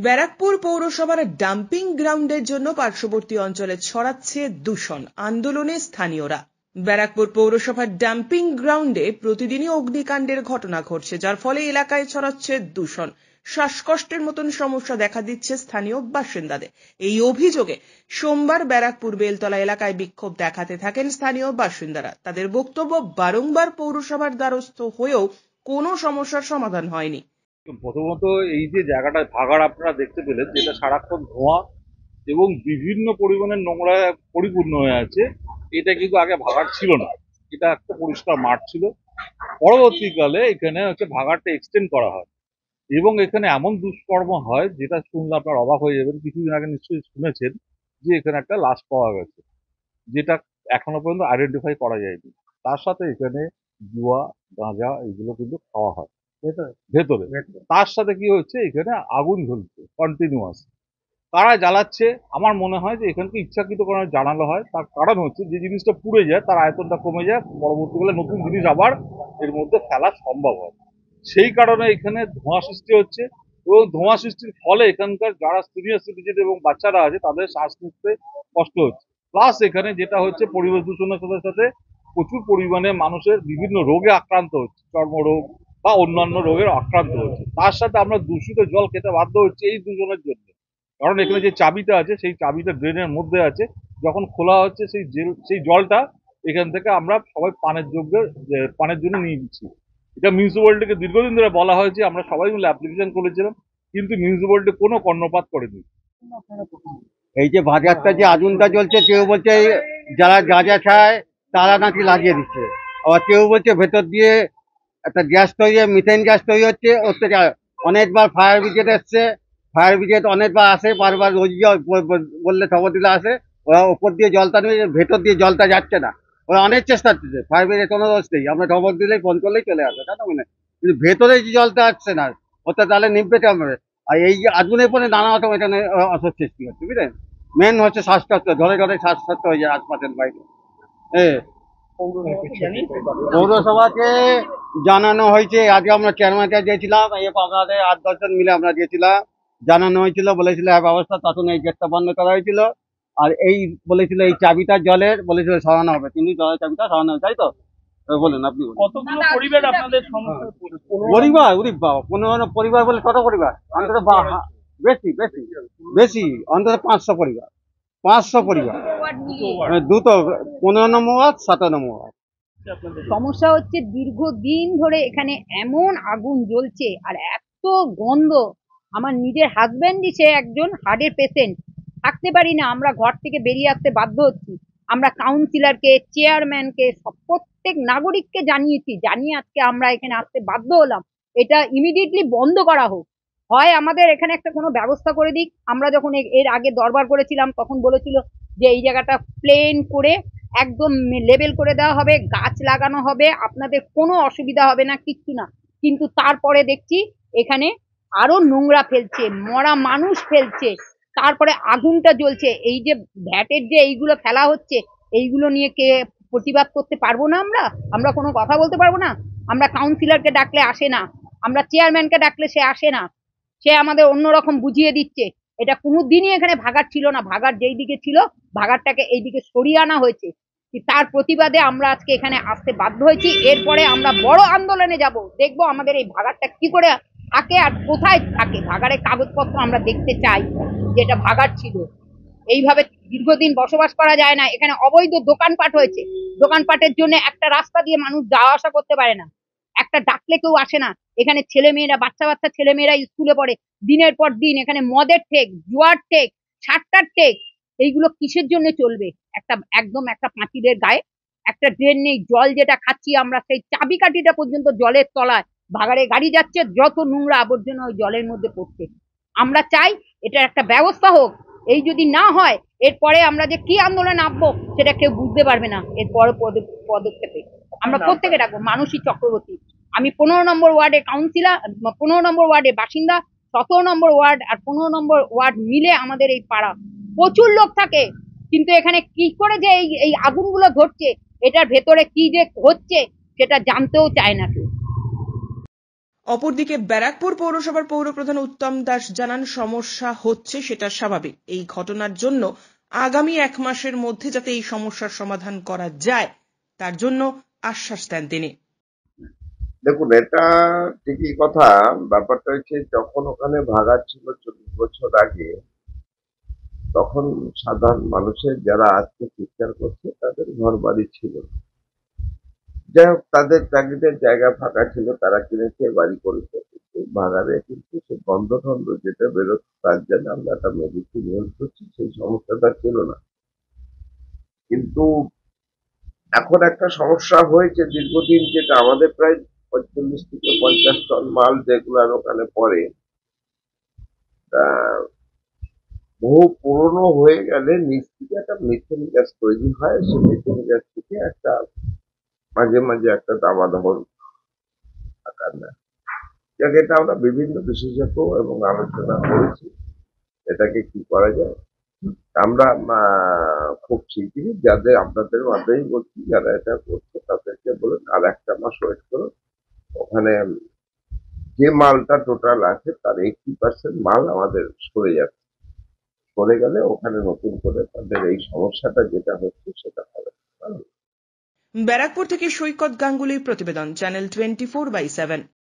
ব্যারাকপুর পৌরসভার ডাম্পিং গ্রাউন্ডের জন্য পার্শ্ববর্তী অঞ্চলে ছড়াচ্ছে দূষণ। আন্দোলনে স্থানীয়রা। ব্যারাকপুর পৌরসভার ডাম্পিং গ্রাউন্ডে প্রতিদিনই অগ্নিকাণ্ডের ঘটনা ঘটছে, যার ফলে এলাকায় ছড়াচ্ছে দূষণ। শ্বাসকষ্টের মতন সমস্যা দেখা দিচ্ছে স্থানীয় বাসিন্দাদের। এই অভিযোগে সোমবার ব্যারাকপুর বেলতলা এলাকায় বিক্ষোভ দেখাতে থাকেন স্থানীয় বাসিন্দারা। তাদের বক্তব্য, বারংবার পৌরসভার দ্বারস্থ হয়েও কোনো সমস্যার সমাধান হয়নি। প্রথমত এই যে জায়গাটা ভাগাড় আপনারা দেখতে পেলেন, যেটা সারাক্ষণ ধোঁয়া এবং বিভিন্ন পরিমাণের নোংরা পরিপূর্ণ হয়ে আছে, এটা কিন্তু আগে ভাগাড় ছিল না। এটা একটা পরিষ্কার মাঠ ছিল। পরবর্তীকালে এখানে ভাগাড়টা এক্সটেন্ড করা হয় এবং এখানে এমন দুষ্কর্ম হয় যেটা শুনলে আপনার অবাক হয়ে যাবেন। কিছুদিন আগে নিশ্চয়ই শুনেছেন যে এখানে একটা লাশ পাওয়া গেছে, যেটা এখনো পর্যন্ত আইডেন্টিফাই করা যায়নি। তার সাথে এখানে জুয়া, গাঁজা এগুলো কিন্তু খাওয়া হয় ভেতরে। তার সাথে কি হচ্ছে, এখানে আগুন জ্বলছে কন্টিনিউয়াস। কারা জ্বালাচ্ছে? আমার মনে হয় যে এখানকে ইচ্ছাকৃত কোনো জানানো হয়। তার কারণ হচ্ছে, যে জিনিসটা পুড়ে যায় তার আয়তনটা কমে যায়, পরবর্তীকালে নতুন জিনিস আবার এর মধ্যে ফেলা সম্ভব হয়। সেই কারণে এখানে ধোঁয়া সৃষ্টি হচ্ছে এবং ধোঁয়া সৃষ্টির ফলে এখানকার যারা সিনিয়র সিটিজেন এবং বাচ্চারা আছে তাদের শ্বাস নিতে কষ্ট হচ্ছে। প্লাস এখানে যেটা হচ্ছে, পরিবেশ দূষণের সাথে সাথে প্রচুর পরিমাণে মানুষের বিভিন্ন রোগে আক্রান্ত হচ্ছে, চর্মরোগ বা অন্যান্য রোগের আক্রান্ত হচ্ছে। তার সাথে আমরা দূষিত জল খেতে বাধ্য হচ্ছে এই দূষণের জন্য। কারণ এখানে যে চাবিটা আছে সেই চাবিটা ড্রেনের মধ্যে আছে। যখন খোলা হচ্ছে সেই জলটা এখান থেকে আমরা সবাই পানের জন্য নিয়ে নিচ্ছি। এটা মিউনিসিপ্যালিটিকে দীর্ঘদিন ধরে বলা হয়েছে, আমরা সবাই মিলে অ্যাপ্লিকেশন করেছিলাম, কিন্তু মিউনিসিপ্যালিটি কোনো কর্ণপাত করেনি। এই যে বাজারটা যে আগুনটা জ্বলছে, কেউ বলছে যারা গাঁজা খায় তারা নাকি লাগিয়ে দিচ্ছে, আবার কেউ বলছে ভেতর দিয়ে একটা গ্যাস তৈরি, মিথেন গ্যাস তৈরি হচ্ছে। ওর থেকে অনেকবার ফায়ার ব্রিগেড এসছে, ফায়ার ব্রিগেড অনেকবার আসে, বারবার রোজ বললে খবর দিলে আসে। ওরা ওপর দিয়ে জলটা নিয়ে, ভেতর দিয়ে জলটা যাচ্ছে না। ওরা অনেক চেষ্টা করছে, ফায়ার ব্রিগেড কোনো দোষ নেই, আমরা খবর দিলেই, ফোন করলেই চলে আসে, তাই না? মানে কিন্তু ভেতরে যে জলটা আসছে না, ওটা তাহলে নিভবে কেমন? আর এই যে আগুনের পরে নানা রকম এখানে অসুখ সৃষ্টি হচ্ছে, বুঝলেন? মেন হচ্ছে শ্বাসকষ্ট, ধরে ধরে শ্বাসকষ্ট হয়ে যায় আশপাশের বাইরে। পৌরসভাকে জানানো হয়েছে। আজকে আমরা চেয়ারম্যানকে গিয়েছিলাম, আপনাদের 8-10 জন মিলে আমরা গিয়েছিলাম। জানানো হয়েছিল, বলেছিল হ্যাঁ ব্যবস্থা, তখন এই গেটটা বন্ধ করা হয়েছিল। আর এই বলেছিল এই চাবিটা জলের বলেছিল সরানো হবে, কিন্তু জলের চাবিটা সরানো হবে, তাই তো? বলুন আপনি। কতগুলো পরিবার আপনাদের সমস্যা? পরিবার, উরি বাবা, 15 পরিবার বলে কত পরিবার? অন্তত বেশি বেশি বেশি, অন্তত 500 পরিবার। 500 পরিবার, দুটো 15 নম্বর ওয়ার্ড, 17 নম্বর ওয়ার্ড। সমস্যা হচ্ছে দীর্ঘদিন ধরে এখানে এমন আগুন জ্বলছে আর এত গন্ধ। আমার নিজের হাজবেন্ডই, সে একজন হার্টের পেশেন্ট, থাকতে পারি না, আমরা ঘর থেকে বেরিয়ে আসতে বাধ্য হচ্ছি। আমরা কাউন্সিলরকে, চেয়ারম্যানকে, প্রত্যেক নাগরিককে জানিয়েছি, জানিয়ে আজকে আমরা এখানে আসতে বাধ্য হলাম। এটা ইমিডিয়েটলি বন্ধ করা হোক, হয় আমাদের এখানে একটা কোনো ব্যবস্থা করে দিক। আমরা যখন এর আগে দরবার করেছিলাম তখন বলেছিল যে এই জায়গাটা প্লেন করে একদম লেবেল করে দেওয়া হবে, গাছ লাগানো হবে, আপনাদের কোনো অসুবিধা হবে না, কিচ্ছু না। কিন্তু তারপরে দেখছি এখানে আরো নোংরা ফেলছে, মরা মানুষ ফেলছে, তারপরে আগুনটা জ্বলছে। এই যে ভ্যাটের যে এইগুলো ফেলা হচ্ছে, এইগুলো নিয়ে কে প্রতিবাদ করতে পারবো না? আমরা কোনো কথা বলতে পারবো না? আমরা কাউন্সিলরকে ডাকলে আসে না, আমরা চেয়ারম্যানকে ডাকলে সে আসে না, সে আমাদের অন্যরকম বুঝিয়ে দিচ্ছে। এটা কোনোদিনই এখানে ভাগাড় ছিল না, ভাগাড় যেই দিকে ছিল ভাগাড়টাকে এইদিকে সরিয়ে আনা হয়েছে। তার প্রতিবাদে আমরা আজকে এখানে আসতে বাধ্য হয়েছি। এরপরে আমরা বড় আন্দোলনে যাব, দেখবো আমাদের এই ভাগাড়টা কি করে থাকে আর কোথায় থাকে। ভাগাড়ের কাগজপত্র আমরা দেখতে চাই, যেটা ভাগাড় ছিল। এইভাবে দীর্ঘদিন বসবাস করা যায় না। এখানে অবৈধ দোকানপাট হয়েছে, দোকানপাটের জন্য একটা রাস্তা দিয়ে মানুষ যাওয়া আসা করতে পারে না, একটা ডাকলে কেউ আসে না। এখানে ছেলেমেয়েরা, বাচ্চা বাচ্চা ছেলেমেয়েরা স্কুলে পড়ে, দিনের পর দিন এখানে মদের ঠেক, জুয়ার ঠেক, সাতটার ঠেক। এইগুলো কিসের জন্য চলবে? একদম একটা পাঁচিলের গায়ে একটা ড্রেন নেই, জল যেটা খাচ্ছি আমরা সেই চাবিকাঠিটা পর্যন্ত জলের তলায়। ভাগাড়ে গাড়ি যাচ্ছে, যত নোংরা আবর্জনা ওই জলের মধ্যে পড়ছে। আমরা চাই এটার একটা ব্যবস্থা হোক। এই যদি না হয়, এরপরে আমরা যে কি আন্দোলন নামবো সেটা কেউ বুঝতে পারবে না। এরপরে পদক্ষেপে আমরা প্রত্যেকে ডাকবো। মানসী চক্রবর্তী, আমি 15 নম্বর ওয়ার্ডে কাউন্সিলর, 15 নম্বর ওয়ার্ডে বাসিন্দা, 17 নম্বর ওয়ার্ড আর 15 নম্বর ওয়ার্ড মিলে আমাদের এই পাড়া। প্রচুর লোক থাকে, কিন্তু এখানে কি করে যে এই আগুনগুলো ধরছে, এটার ভেতরে কি যে হচ্ছে সেটা জানতেও চায় না কেউ। অপরদিকে ব্যারাকপুর পৌরসভার পৌরপ্রধান উত্তম দাস জানান, সমস্যা হচ্ছে সেটা স্বাভাবিক। এই ঘটনার জন্য আগামী 1 মাসের মধ্যে যাতে এই সমস্যার সমাধান করা যায় তার জন্য আশ্বাস দেন তিনি। দেখুন, এটা ঠিকই কথা। ব্যাপারটা হচ্ছে, যখন ওখানে ভাগাড় ছিল 40 বছর আগে, তখন সাধারণ মানুষের যারা আজকে চিৎকার করছে তাদের ঘর বাড়ি ছিল না। যাই হোক, তাদের চাকরিদের জায়গা ফাঁকা ছিল, তারা কিনেছে, বাড়ি করেছে। কিন্তু ভাগাড়ে কিন্তু সে গন্ধ টন্ধ যেটা বেরোতো তার জন্য আমরা একটা মেডিসিন ইউজ করছি, সেই সমস্যাটা ছিল না। কিন্তু এখন একটা সমস্যা হয়েছে দীর্ঘদিন, যেটা আমাদের প্রায় 45 থেকে 50 টন মাল যেগুলো ওখানে পড়ে, বহু পুরনো হয়ে গেলে নিচ থেকে একটা মিথেন গ্যাস তৈরি হয়। সেই মিথেন গ্যাস থেকে একটা মাঝে মাঝে একটা দাবানল আকার নেয়। যাকে এটা আমরা বিভিন্ন বিশেষজ্ঞ এবং আলোচনা করেছি, এটাকে কি করা যায়। আমরা খুব শিগগিরই যাদের আপনাদের মাধ্যমেই বলছি, যারা এটা করছে তাদেরকে বলুন আর 1 মাস ওয়েট করুন। ওখানে যে মালটা টোটাল আছে তার 80% মাল আমাদের সরে যাচ্ছে। সরে গেলে ওখানে নতুন করে তাদের এই সমস্যাটা যেটা হচ্ছে সেটা হবে। ব্যারাকপুর থেকে সৈকত গাঙ্গুলির প্রতিবেদন, চ্যানেল 24/7।